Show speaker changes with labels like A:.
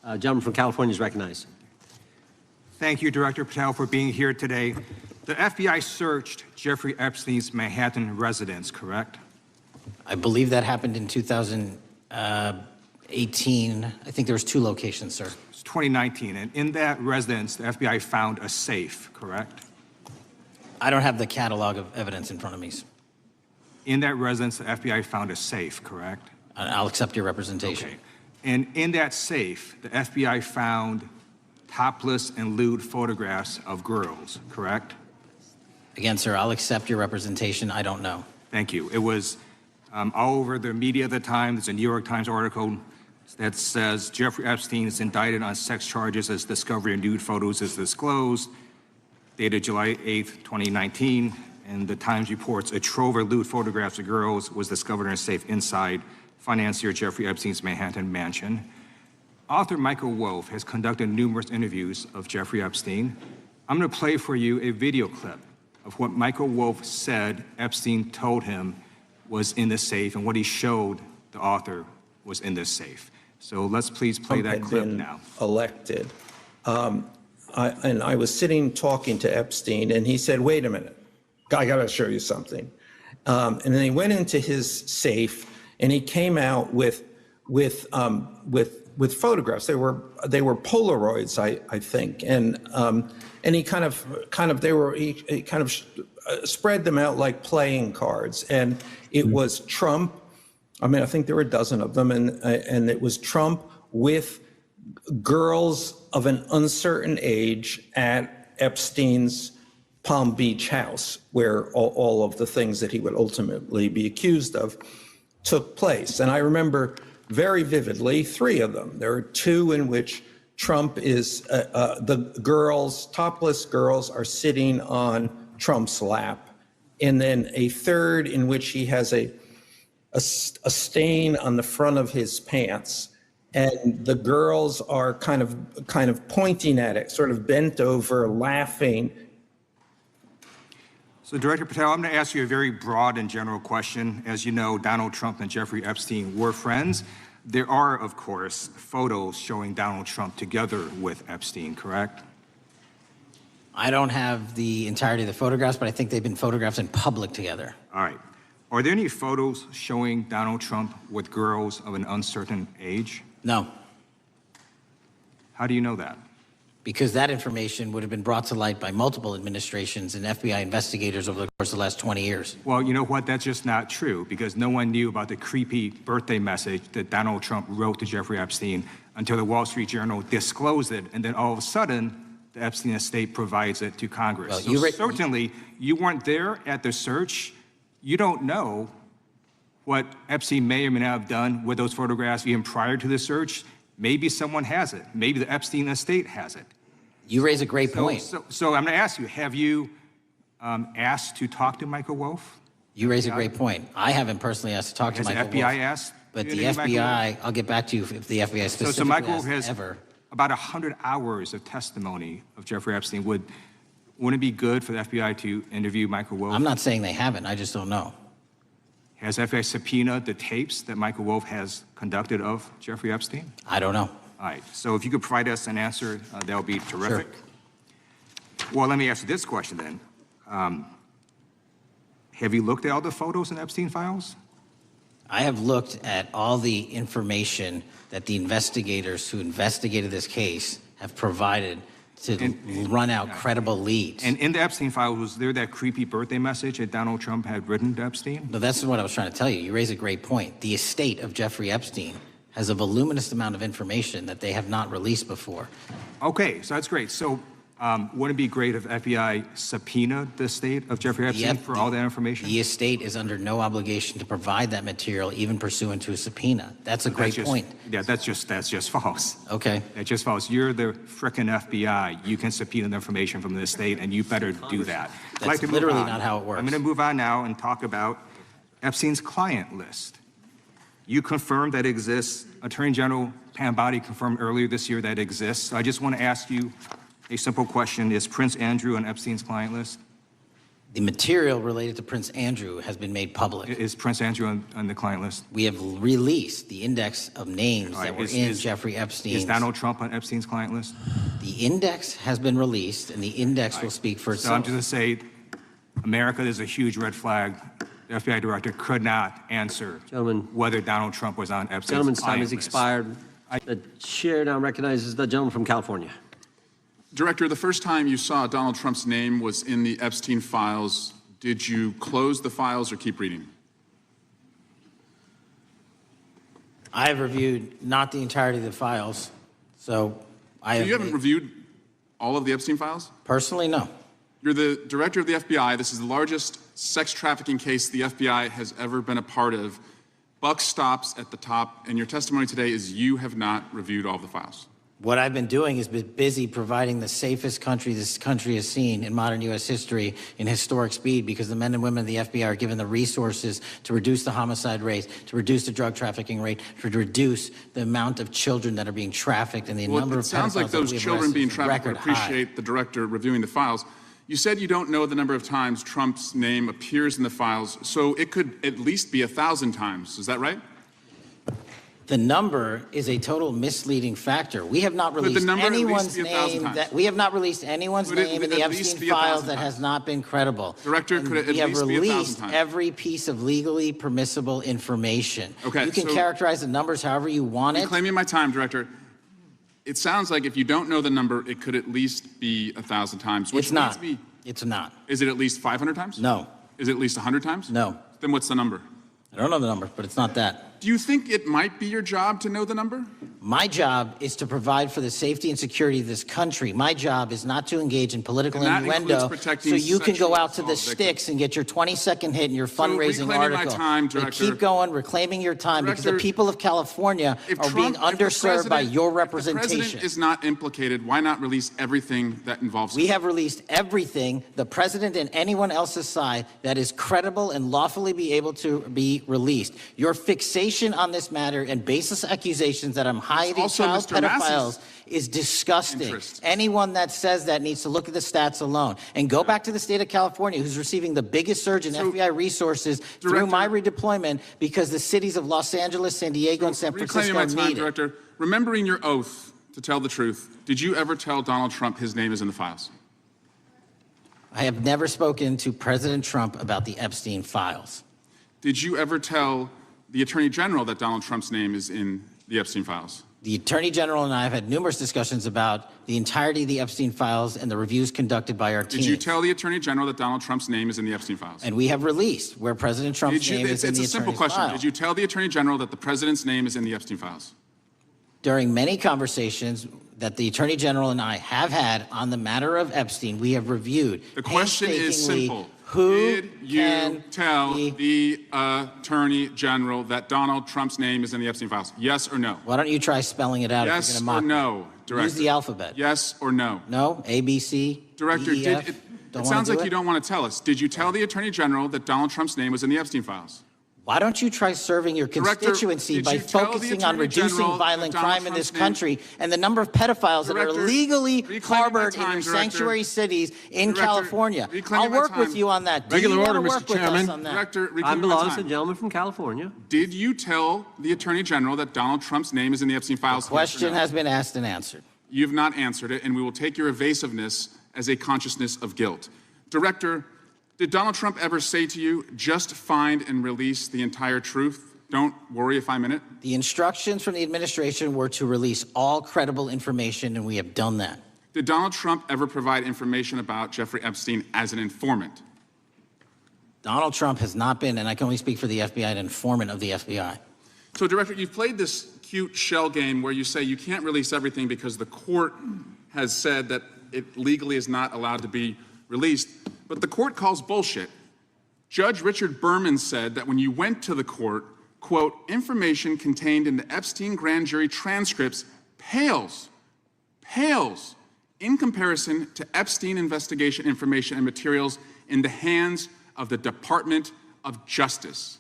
A: Gentleman from California is recognized.
B: Thank you, Director Patel, for being here today. The FBI searched Jeffrey Epstein's Manhattan residence, correct?
C: I believe that happened in 2018. I think there was 2 locations, sir.
B: It's 2019, and in that residence, the FBI found a safe, correct?
C: I don't have the catalog of evidence in front of me.
B: In that residence, the FBI found a safe, correct?
C: I'll accept your representation.
B: Okay. And in that safe, the FBI found topless and lewd photographs of girls, correct?
C: Again, sir, I'll accept your representation. I don't know.
B: Thank you. It was all over the media at the time. There's a New York Times article that says Jeffrey Epstein is indicted on sex charges as discovery of nude photos is disclosed, dated July 8th, 2019. And the Times reports a trove of lewd photographs of girls was discovered in a safe inside financier Jeffrey Epstein's Manhattan mansion. Author Michael Wolff has conducted numerous interviews of Jeffrey Epstein. I'm going to play for you a video clip of what Michael Wolff said Epstein told him was in the safe and what he showed the author was in this safe. So let's please play that clip now.
D: Elected. And I was sitting talking to Epstein, and he said, "Wait a minute, I got to show you something." And then he went into his safe, and he came out with photographs. They were Polaroids, I think, and he kind of spread them out like playing cards, and it was Trump. I mean, I think there were a dozen of them, and it was Trump with girls of an uncertain age at Epstein's Palm Beach house, where all of the things that he would ultimately be accused of took place. And I remember very vividly 3 of them. There are 2 in which Trump is, the girls, topless girls, are sitting on Trump's lap. And then a 3rd in which he has a stain on the front of his pants. And the girls are kind of pointing at it, sort of bent over, laughing.
B: So, Director Patel, I'm going to ask you a very broad and general question. As you know, Donald Trump and Jeffrey Epstein were friends. There are, of course, photos showing Donald Trump together with Epstein, correct?
C: I don't have the entirety of the photographs, but I think they've been photographed in public together.
B: All right. Are there any photos showing Donald Trump with girls of an uncertain age?
C: No.
B: How do you know that?
C: Because that information would have been brought to light by multiple administrations and FBI investigators over the course of the last 20 years.
B: Well, you know what? That's just not true, because no one knew about the creepy birthday message that Donald Trump wrote to Jeffrey Epstein until the Wall Street Journal disclosed it, and then all of a sudden, the Epstein estate provides it to Congress.
C: Well,
B: so certainly, you weren't there at the search. You don't know what Epstein may or may not have done with those photographs even prior to the search. Maybe someone has it. Maybe the Epstein estate has it.
C: You raise a great point.
B: So I'm going to ask you, have you asked to talk to Michael Wolff?
C: You raise a great point. I haven't personally asked to talk to Michael Wolff.
B: Has the FBI asked?
C: But the FBI, I'll get back to you if the FBI specifically
B: so Michael Wolff has
C: ever.
B: About 100 hours of testimony of Jeffrey Epstein. Wouldn't it be good for the FBI to interview Michael Wolff?
C: I'm not saying they haven't. I just don't know.
B: Has FBI subpoenaed the tapes that Michael Wolff has conducted of Jeffrey Epstein?
C: I don't know.
B: All right. So if you could provide us an answer, that would be terrific.
C: Sure.
B: Well, let me ask you this question then. Have you looked at all the photos in Epstein files?
C: I have looked at all the information that the investigators who investigated this case have provided to run out credible leads.
B: And in the Epstein files, was there that creepy birthday message that Donald Trump had written to Epstein?
C: No, that's what I was trying to tell you. You raise a great point. The estate of Jeffrey Epstein has a voluminous amount of information that they have not released before.
B: Okay, so that's great. So wouldn't it be great if FBI subpoenaed the estate of Jeffrey Epstein for all that information?
C: The estate is under no obligation to provide that material, even pursuant to a subpoena. That's a great point.
B: Yeah, that's just false.
C: Okay.
B: That's just false. You're the frickin' FBI. You can subpoena the information from the estate, and you better do that.
C: That's literally not how it works.
B: I'm going to move on now and talk about Epstein's client list. You confirmed that it exists. Attorney General Pam Bondi confirmed earlier this year that it exists. So I just want to ask you a simple question. Is Prince Andrew on Epstein's client list?
C: The material related to Prince Andrew has been made public.
B: Is Prince Andrew on the client list?
C: We have released the index of names that were in Jeffrey Epstein's.
B: Is Donald Trump on Epstein's client list?
C: The index has been released, and the index will speak for
B: So I'm
C: itself.
B: just going to say, America, there's a huge red flag. The FBI director could not answer
A: Gentlemen.
B: whether Donald Trump was on Epstein's
A: Gentleman's time
B: client
A: has
B: list.
A: expired. The chair now recognizes the gentleman from California.
E: Director, the first time you saw Donald Trump's name was in the Epstein files. Did you close the files or keep reading?
C: I have reviewed not the entirety of the files, so I
E: So
C: have.
E: you haven't reviewed all of the Epstein files?
C: Personally, no.
E: You're the director of the FBI. This is the largest sex trafficking case the FBI has ever been a part of. Buck stops at the top, and your testimony today is you have not reviewed all of the files.
C: What I've been doing is been busy providing the safest country this country has seen in modern U.S. history in historic speed, because the men and women of the FBI are given the resources to reduce the homicide rate, to reduce the drug trafficking rate, to reduce the amount of children that are being trafficked, and the number
E: Well,
C: of
E: it sounds like
C: pedophiles that
E: those
C: we've
E: children
C: arrested
E: being
C: is
E: trafficked would
C: record high.
E: appreciate the director reviewing the files. You said you don't know the number of times Trump's name appears in the files, so it could at least be 1,000 times. Is that right?
C: The number is a total misleading factor. We have not
E: the
C: released
E: number at least
C: anyone's
E: be 1,000
C: name
E: times?
C: that we have not released anyone's
E: Could it
C: name in the
E: at least
C: Epstein
E: be
C: files
E: 1,000
C: that
E: times?
C: has not been credible.
E: Director,
C: And
E: could it at
C: we have
E: least be 1,000
C: released
E: times?
C: every piece of legally permissible information.
E: Okay,
C: You can
E: so-
C: characterize the numbers however you want it.
E: Reclaiming my time, Director. It sounds like if you don't know the number, it could at least be 1,000 times. Which
C: It's not.
E: leads me-
C: It's not.
E: Is it at least 500 times?
C: No.
E: Is it at least 100 times?
C: No.
E: Then what's the number?
C: I don't know the number, but it's not that.
E: Do you think it might be your job to know the number?
C: My job is to provide for the safety and security of this country. My job is not to engage in political
E: And that
C: innuendo
E: includes protecting
C: so you can go
E: sexual
C: out to the
E: assault victims.
C: sticks and get your 20-second hit in your fundraising
E: reclaiming my
C: article.
E: time,
C: But
E: Director.
C: keep going, reclaiming your time, because the
E: Director,
C: people of California
E: If
C: are being
E: Trump- if the
C: underserved by
E: president-
C: your
E: If the
C: representation.
E: president is not implicated, why not release everything that involves
C: We
E: him?
C: have released everything, the president and anyone else's side, that is credible and lawfully be able to be released. Your fixation on this matter and baseless accusations that I'm hiding
E: also
C: child
E: Mr. Massey's
C: pedophiles is disgusting.
E: interest.
C: Anyone that says that needs to look at the stats alone and go back to the state of California, who's receiving the biggest surge in
E: So,
C: FBI resources through
E: Director-
C: my redeployment, because the cities of Los Angeles, San Diego, and San
E: Reclaiming
C: Francisco
E: my time,
C: need it.
E: Director. Remembering your oath to tell the truth, did you ever tell Donald Trump his name is in the files?
C: I have never spoken to President Trump about the Epstein files.
E: Did you ever tell the Attorney General that Donald Trump's name is in the Epstein files?
C: The Attorney General and I have had numerous discussions about the entirety of the Epstein files and the reviews conducted by our team.
E: Did you tell the Attorney General that Donald Trump's name is in the Epstein files?
C: And we have released where President Trump's
E: Did you,
C: name
E: it's
C: is in
E: it's
C: the
E: a simple
C: attorney's
E: question.
C: file.
E: Did you tell the Attorney General that the President's name is in the Epstein files?
C: During many conversations that the Attorney General and I have had on the matter of Epstein, we have reviewed
E: The question is
C: painstakingly
E: simple.
C: who
E: Did you
C: can
E: tell
C: be-
E: the Attorney General that Donald Trump's name is in the Epstein files? Yes or no?
C: Why don't you try spelling it out if
E: Yes
C: you're
E: or
C: going to mock
E: no,
C: me?
E: Director?
C: Use the alphabet.
E: Yes or no?
C: No? A, B, C,
E: Director,
C: D, E, F?
E: it
C: Don't wanna
E: sounds
C: do
E: like you
C: it?
E: don't want to tell us. Did you tell the Attorney General that Donald Trump's name was in the Epstein files?
C: Why don't you try serving your
E: Director,
C: constituency
E: did
C: by
E: you tell the
C: focusing on
E: Attorney General
C: reducing
E: that
C: violent
E: Donald
C: crime in this
E: Trump's name-
C: country and the number of pedophiles that are
E: Director,
C: legally
E: reclaiming my
C: harbored in
E: time,
C: your
E: Director.
C: sanctuary cities in
E: Director,
C: California?
E: reclaiming
C: I'll
E: my
C: work with
E: time.
C: you on that. Do
A: Regular
C: you
A: order,
C: wanna
A: Mr.
C: work with us
A: Chairman.
C: on that?
E: Director,
A: I
E: reclaiming my
A: belongs to the
E: time.
A: gentleman from California.
E: Did you tell the Attorney General that Donald Trump's name is in the Epstein files? Yes or
C: Question
E: no?
C: has been asked and answered.
E: You've not answered it, and we will take your evasiveness as a consciousness of guilt. Director, did Donald Trump ever say to you, just find and release the entire truth? Don't worry if I'm in it.
C: The instructions from the administration were to release all credible information, and we have done that.
E: Did Donald Trump ever provide information about Jeffrey Epstein as an informant?
C: Donald Trump has not been, and I can only speak for the FBI, an informant of the FBI.
E: So, Director, you've played this cute shell game where you say you can't release everything because the court has said that it legally is not allowed to be released, but the court calls bullshit. Judge Richard Berman said that when you went to the court, quote, information contained in the Epstein grand jury transcripts pales in comparison to Epstein investigation information and materials in the hands of the Department of Justice.